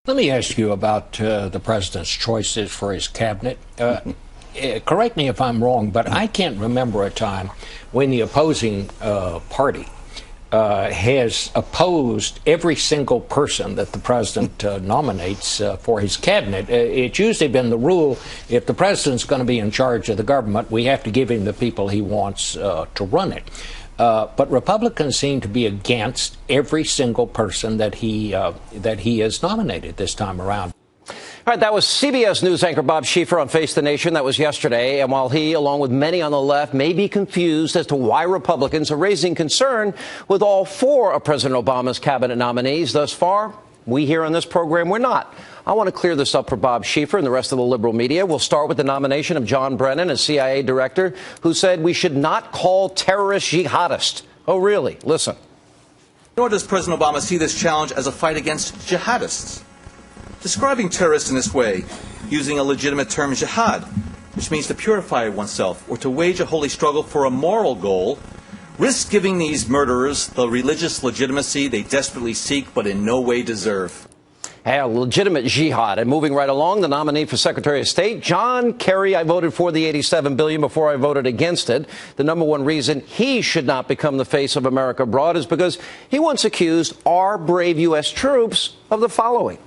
Let me ask you about the president's choices for his cabinet. Correct me if I'm wrong, but I can't remember a time when the opposing party has opposed every single person that the president nominates for his cabinet. It's usually been the rule, if the president's going to be in charge of the government, we have to give him the people he wants to run it. But Republicans seem to be against every single person that he has nominated this time around. All right, that was CBS News anchor Bob Schieffer on Face the Nation. That was yesterday. And while he, along with many on the left, may be confused as to why Republicans are raising concern with all four of President Obama's cabinet nominees thus far, we here on this program, we're not. I want to clear this up for Bob Schieffer and the rest of the liberal media. We'll start with the nomination of John Brennan, a CIA director, who said we should not call terrorists jihadists. Oh, really? Listen. Nor does President Obama see this challenge as a fight against jihadists. Describing terrorists in this way, using a legitimate term jihad, which means to purify oneself or to wage a holy struggle for a moral goal, risks giving these murderers the religious legitimacy they desperately seek but in no way deserve. Hey, a legitimate jihad. And moving right along, the nominee for Secretary of State, John Kerry. I voted for the $87 billion before I voted against it. The number one reason he should not become the face of America abroad is because he once accused our brave U.S. troops of the following.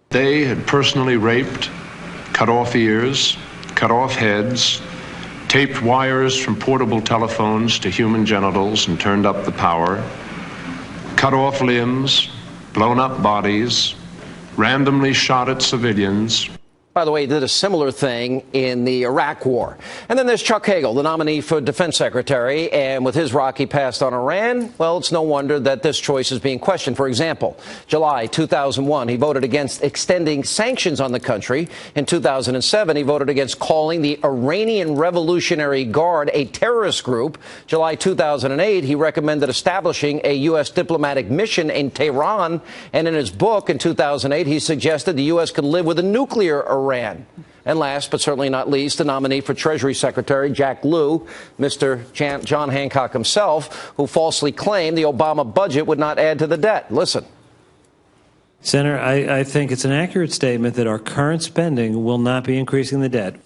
They had personally raped, cut off ears, cut off heads, taped wires from portable telephones to human genitals and turned up the power, cut off limbs, blown up bodies, randomly shot at civilians. By the way, he did a similar thing in the Iraq War. And then there's Chuck Hagel, the nominee for Defense Secretary. And with his rocky past on Iran, well, it's no wonder that this choice is being questioned. For example, July 2001, he voted against extending sanctions on the country. In 2007, he voted against calling the Iranian Revolutionary Guard a terrorist group. July 2008, he recommended establishing a U.S. diplomatic mission in Tehran. And in his book in 2008, he suggested the U.S. could live with a nuclear Iran. And last but certainly not least, the nominee for Treasury Secretary, Jack Lew, Mr. John Hancock himself, who falsely claimed the Obama budget would not add to the debt. Listen. Senator, I think it's an accurate statement that our current spending will not be increasing the debt.